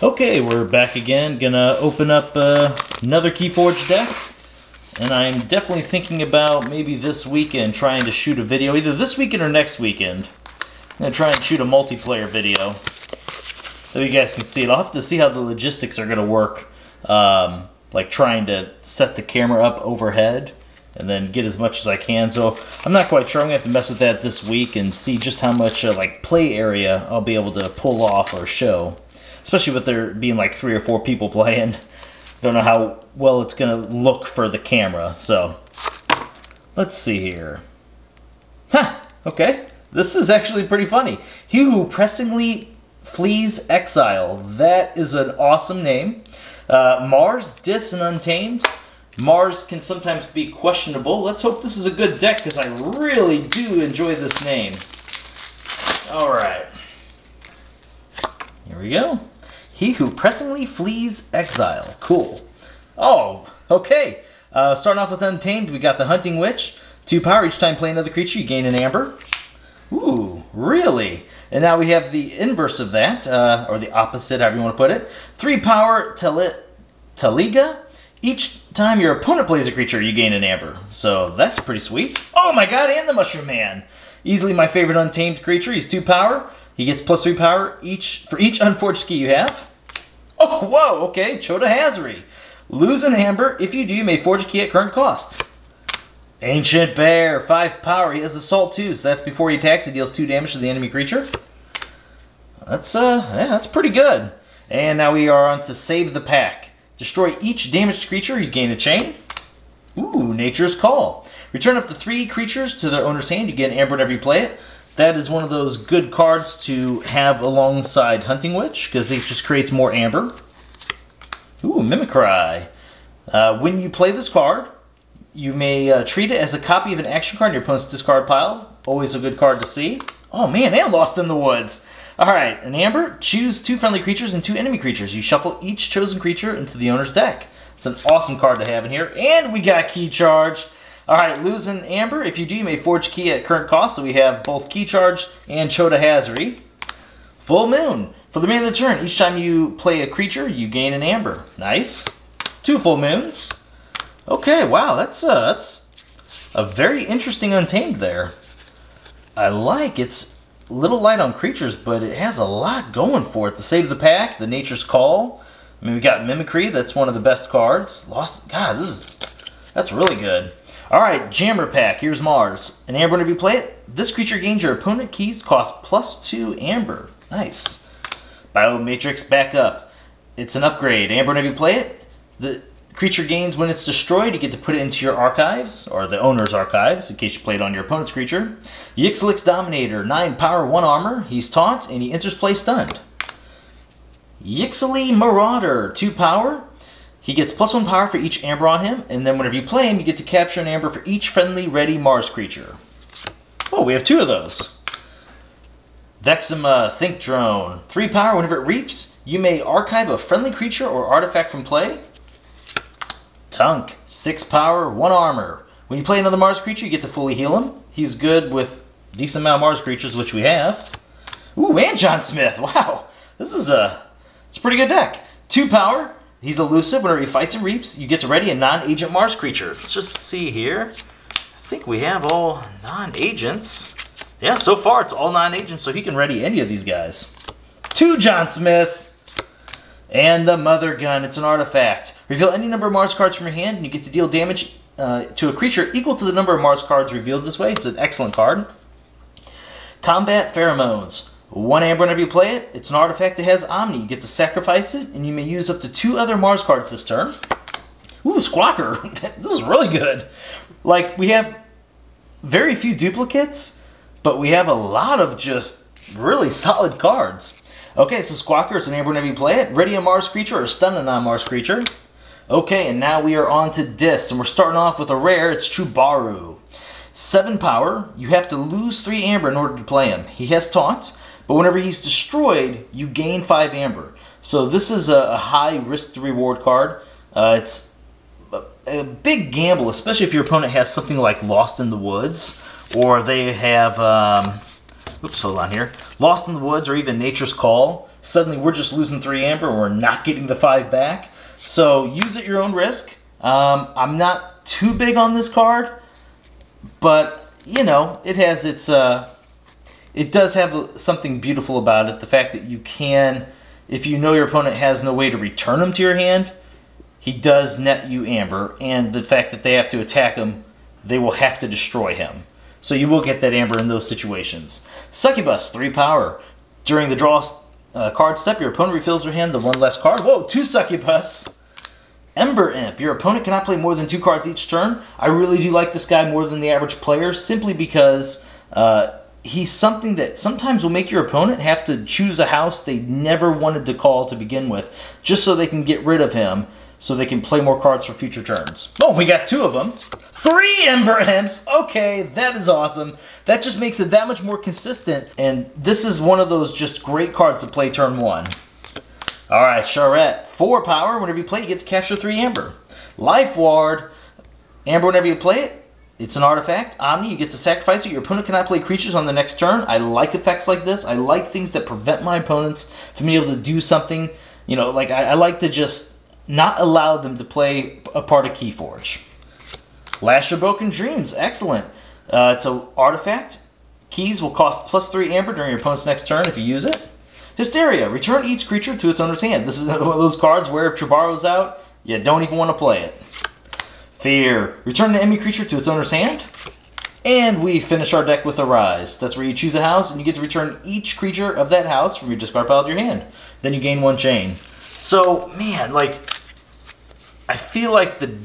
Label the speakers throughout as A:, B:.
A: Okay, we're back again. Gonna open up another Keyforge deck. And I'm definitely thinking about maybe this weekend trying to shoot a video, either this weekend or next weekend. I'm gonna try and shoot a multiplayer video so you guys can see it. I'll have to see how the logistics are gonna work. Like trying to set the camera up overhead and then get as much as I can. So I'm not quite sure. I'm gonna have to mess with that this week and see just how much like play area I'll be able to pull off or show. Especially with there being like 3 or 4 people playing. Don't know how well it's gonna look for the camera. So let's see here. Huh, okay. This is actually pretty funny. He who pressingly flees exile. That is an awesome name. Mars, Dis, and Untamed. Mars can sometimes be questionable. Let's hope this is a good deck because I really do enjoy this name. Alright. Here we go. He who pressingly flees exile. Cool. Oh, okay. Starting off with Untamed, we got the Hunting Witch. 2 power. Each time play another creature, you gain an amber. Ooh, really? And now we have the inverse of that, or the opposite, however you want to put it. 3 power, Taliga. Each time your opponent plays a creature, you gain an amber. So that's pretty sweet. Oh my god, and the Mushroom Man. Easily my favorite Untamed creature. He's 2 power. He gets +3 power for each unforged key you have. Oh, whoa, okay, Chota Hazri. Lose an amber. If you do, you may forge a key at current cost. Ancient Bear, 5 power. He has Assault 2, so that's before he attacks. He deals 2 damage to the enemy creature. That's yeah, that's pretty good. And now we are on to Save the Pack. Destroy each damaged creature, you gain a chain. Ooh, Nature's Call. Return up to 3 creatures to their owner's hand. You get an amber whenever you play it. That is one of those good cards to have alongside Hunting Witch, because it just creates more amber. Ooh, Mimicry. When you play this card, you may treat it as a copy of an action card in your opponent's discard pile. Always a good card to see. Oh man, and Lost in the Woods. Alright, an amber. Choose 2 friendly creatures and 2 enemy creatures. You shuffle each chosen creature into the owner's deck. It's an awesome card to have in here. And we got Key Charge. Alright, lose an amber. If you do, you may forge key at current cost. So we have both Key Charge and Chota Hazri. Full Moon. For the remainder of the turn, each time you play a creature, you gain an amber. Nice. 2 Full Moons. Okay, wow, that's a very interesting Untamed there. I like it's a little light on creatures, but it has a lot going for it. The Save the Pack, the Nature's Call. I mean, we got Mimicry. That's one of the best cards. God, that's really good. All right, Jammer Pack. Here's Mars. An amber whenever you play it. This creature gains your opponent keys cost +2 amber. Nice. Biomatrix Backup. It's an upgrade. Amber whenever you play it. The creature gains when it's destroyed. You get to put it into your archives, or the owner's archives, in case you play it on your opponent's creature. Yixlix Dominator. 9 power, 1 armor. He's taunt, and he enters play stunned. Yixlix Marauder. 2 power. He gets +1 power for each amber on him, and then whenever you play him, you get to capture an amber for each friendly ready Mars creature. Oh, we have 2 of those. Vexima Think Drone. 3 power. Whenever it reaps, you may archive a friendly creature or artifact from play. Tunk. 6 power, 1 armor. When you play another Mars creature, you get to fully heal him. He's good with a decent amount of Mars creatures, which we have. Ooh, and John Smith. Wow, it's a pretty good deck. 2 power. He's elusive. Whenever he fights and reaps, you get to ready a non-agent Mars creature. Let's just see here. I think we have all non-agents. Yeah, so far it's all non-agents, so he can ready any of these guys. 2 John Smiths. And the Mother Gun. It's an artifact. Reveal any number of Mars cards from your hand, and you get to deal damage to a creature equal to the number of Mars cards revealed this way. It's an excellent card. Combat Pheromones. 1 amber whenever you play it. It's an artifact that has Omni. You get to sacrifice it, and you may use up to 2 other Mars cards this turn. Ooh, Squawker. This is really good. Like, we have very few duplicates, but we have a lot of just really solid cards. Okay, so Squawker is an amber whenever you play it. Ready a Mars creature or stun a non-Mars creature. Okay, and now we are on to Dis, and we're starting off with a rare. It's Truebaru. 7 power. You have to lose 3 amber in order to play him. He has taunt. But whenever he's destroyed, you gain 5 amber. So this is a high risk to reward card. It's a big gamble, especially if your opponent has something like Lost in the Woods, or they have, oops, hold on here, Lost in the Woods, or even Nature's Call. suddenly we're just losing 3 amber and we're not getting the 5 back. So use at your own risk. I'm not too big on this card, but you know, it has its it does have something beautiful about it. The fact that you can, if you know your opponent has no way to return them to your hand, he does net you amber, and the fact that they have to attack him, they will have to destroy him. So you will get that amber in those situations. Succubus, 3 power. During the draw card step, your opponent refills their hand to 1 less card. Whoa, 2 Succubus. Ember Imp, your opponent cannot play more than 2 cards each turn. I really do like this guy more than the average player, simply because he's something that sometimes will make your opponent have to choose a house they never wanted to call to begin with, just so they can get rid of him, so they can play more cards for future turns. Oh, we got 2 of them. 3 Ember Imps! Okay, that is awesome. That just makes it that much more consistent, and this is one of those just great cards to play turn 1. Alright, Charette, 4 power. Whenever you play it, you get to capture 3 amber. Life Ward, amber whenever you play it. It's an artifact. Omni, you get to sacrifice it. Your opponent cannot play creatures on the next turn. I like effects like this. I like things that prevent my opponents from being able to do something. You know, like I like to just not allow them to play a part of Keyforge. Lash of Broken Dreams, excellent. It's an artifact. Keys will cost +3 amber during your opponent's next turn if you use it. Hysteria, return each creature to its owner's hand. This is one of those cards where if Truebaru's out, you don't even want to play it. Fear, return an enemy creature to its owner's hand. And we finish our deck with Arise. That's where you choose a house and you get to return each creature of that house from your discard pile to your hand. Then you gain 1 chain. So, man, like, I feel like the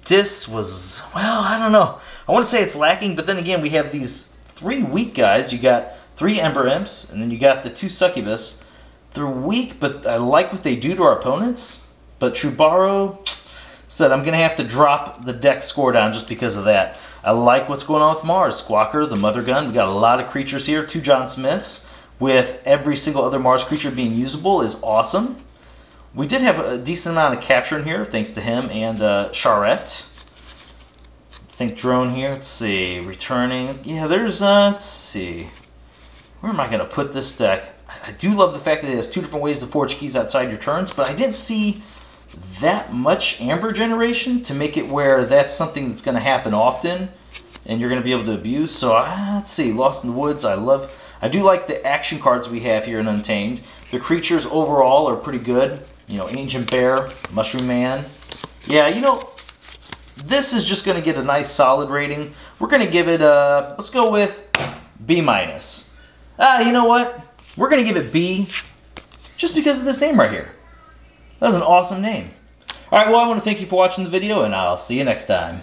A: dis was, well, I don't know. I want to say it's lacking, but then again, we have these 3 weak guys. You got 3 Ember Imps, and then you got the 2 Succubus. They're weak, but I like what they do to our opponents. But Truebaru said I'm going to have to drop the deck score down just because of that. I like what's going on with Mars. Squawker, the Mother Gun. We got a lot of creatures here. 2 John Smiths, with every single other Mars creature being usable, is awesome. We did have a decent amount of capture in here, thanks to him and Charette. Think drone here. Let's see. Returning. Yeah, there's, let's see. Where am I going to put this deck? I do love the fact that it has 2 different ways to forge keys outside your turns, but I didn't see that much amber generation to make it where that's something that's going to happen often and you're going to be able to abuse. So let's see. Lost in the Woods. I do like the action cards we have here in Untamed. The creatures overall are pretty good. You know, Ancient Bear, Mushroom Man. Yeah, you know, this is just going to get a nice solid rating. We're going to give it a, let's go with B-. You know what? We're going to give it B just because of this name right here. That's an awesome name. Alright, well, I want to thank you for watching the video, and I'll see you next time.